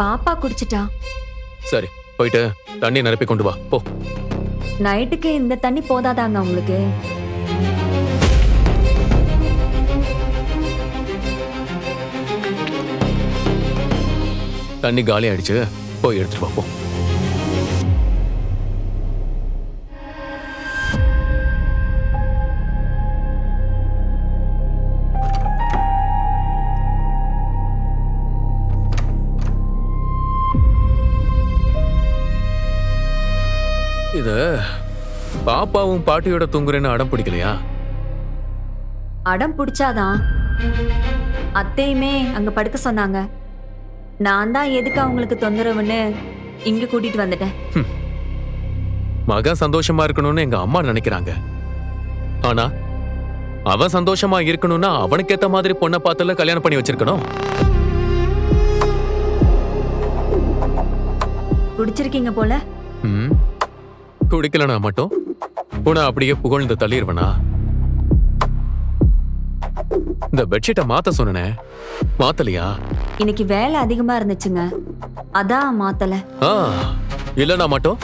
பாப்பா குடிச்சிட்டா. சரி, போயிட்டு தண்ணி நிரப்பி கொண்டு வா போ. நைட்டுக்கு இந்த தண்ணி போதாதாங்க உங்களுக்கு? தண்ணி காலி ஆயிடுச்சு, போய் எடுத்துட்டு வா போ. இது பாப்பாவும் பாட்டியோட தூங்குறேன்னு அடம் பிடிக்கலையா? அடம் பிடிச்சாதான் அத்தையுமே அங்க படுக்க சொன்னாங்க. நான் தான் எதுக்கு அவங்களுக்கு தொந்தரவுன்னு இங்க கூட்டிட்டு வந்துட்டேன். மகன் சந்தோஷமா இருக்கணும்னு எங்க அம்மா நினைக்கிறாங்க. ஆனா அவன் சந்தோஷமா இருக்கணும்னா அவனுக்கு ஏத்த மாதிரி பொண்ணை பார்த்துல கல்யாணம் பண்ணி வச்சிருக்கணும். குடிச்சிருக்கீங்க போல. குடிக்கலனா மட்டும் உன அப்படியே புகழ்ந்து தள்ளிடுவனா? இந்த பெட்ஷீட்டை மாத்த சொன்னேன், மாத்தலையா? இன்னைக்கு வேலை அதிகமா இருந்துச்சுங்க, அதான் மாத்தல. இல்லனா மட்டும்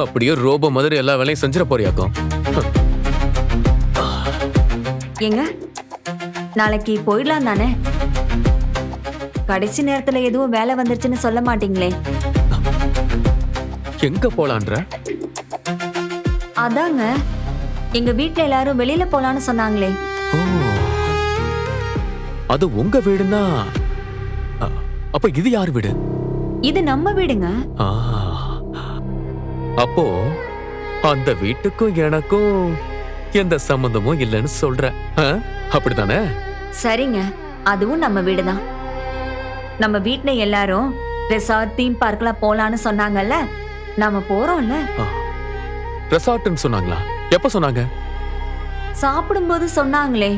அப்படியே ரோபோ மாதிரி எல்லா வேலையும் செஞ்சிட போறியாக்கும். ஏங்க, நாளைக்கு போயிடலாம் தானே? கடைசி நேரத்துல எதுவும் வேலை வந்துருச்சுன்னு சொல்ல மாட்டீங்களே? எங்க போலான்ற? அதாங்க, எங்க வீட்ல எல்லாரும் வெளியில போலான்னு சொன்னாங்களே. அது உங்க வீடுனா அப்ப இது யார் வீடு? இது நம்ம வீடுங்க. அப்போ அந்த வீட்டுக்கும் எனக்கும் எந்த சம்பந்தமும் இல்லைன்னு சொல்ற, அப்படித்தானே? சரிங்க, அதுவும் நம்ம வீடுதான். நம்ம வீட்ல எல்லாரும் ரெசார்ட், தீம் பார்க்லாம் போலான்னு சொன்னாங்கல்ல, நாம போறோம்ல. ரெசார்ட்னு சொன்னாங்களா? எப்ப சொன்னாங்க? சாப்பிடும்போது சொன்னாங்களே.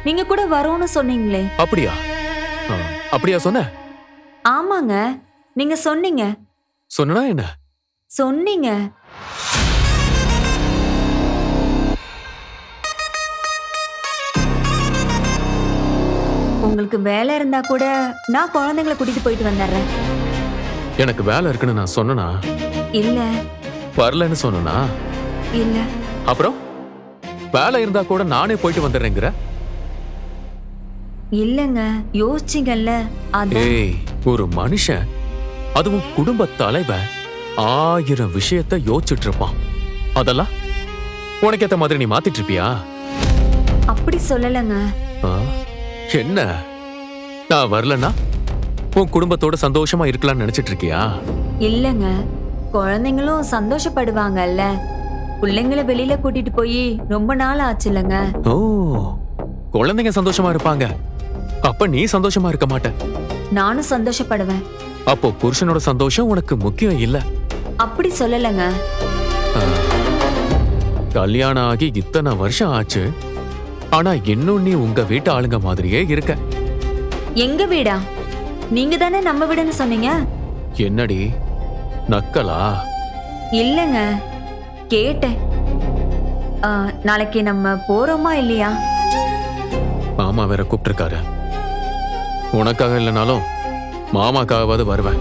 நீங்க கூட வரோன்னு சொன்னீங்களே. அப்படியா? அப்படியா சொன்ன? ஆமாங்க, நீங்க சொன்னீங்க. சொன்னா என்ன? சொன்னீங்க. உங்களுக்கு வேலை இருந்தா கூட நான் குழந்தைங்களை கூட்டிட்டு போயிட்டு வந்துடுறேன். எனக்கு வேலை இருக்குன்னு நான் சொன்னனா? இல்ல. வரலன்னு சொன்னா? இல்ல. அப்புறம் வேலை இருந்தா கூட நானே போயிட்டு வந்துடுறேங்கிற? இல்லங்க, யோசிச்சிங்கல்ல. ஏய், ஒரு மனுஷன், அதுவும் குடும்ப தலைவன், 1000 விஷயத்தை யோசிச்சுட்டு இருப்பான். அதெல்லாம் உனக்கு ஏத்த மாதிரி நீ மாத்திட்டு இருப்பியா? அப்படி சொல்லலங்க. என்ன, நான் வரலன்னா உன் குடும்பத்தோட சந்தோஷமா இருக்கலாம்னு நினைச்சிட்டு இருக்கியா? இல்லங்க, குழந்தைங்களும் சந்தோஷப்படுவாங்கல்ல. பிள்ளைங்களை வெளியில கூட்டிட்டு போய் ரொம்ப நாள் ஆச்சுல்லங்க. ஓ, குழந்தைங்க சந்தோஷமா இருப்பாங்க, அப்ப நீ சந்தோஷமா இருக்க மாட்ட. நானும் சந்தோஷப்படுவேன். அப்போ புருஷனோட சந்தோஷம் உனக்கு முக்கியம் இல்ல? அப்படி சொல்லலங்க. கல்யாணம் ஆகி இத்தனை வருஷம் ஆச்சு, ஆனா இன்னும் நீ உங்க வீட்டு ஆளுங்க மாதிரியே இருக்க. எங்க வீடா? நீங்க தானே நம்ம வீடுன்னு சொன்னீங்க. என்னடி நக்கலா? இல்லங்க, கேட்டேன். நாளைக்கு நம்ம போறோமா இல்லையா? மாமா வேற கூப்பிட்டிருக்காரு. உனக்காக இல்லைனாலும் மாமாக்காகவாது வருவேன்.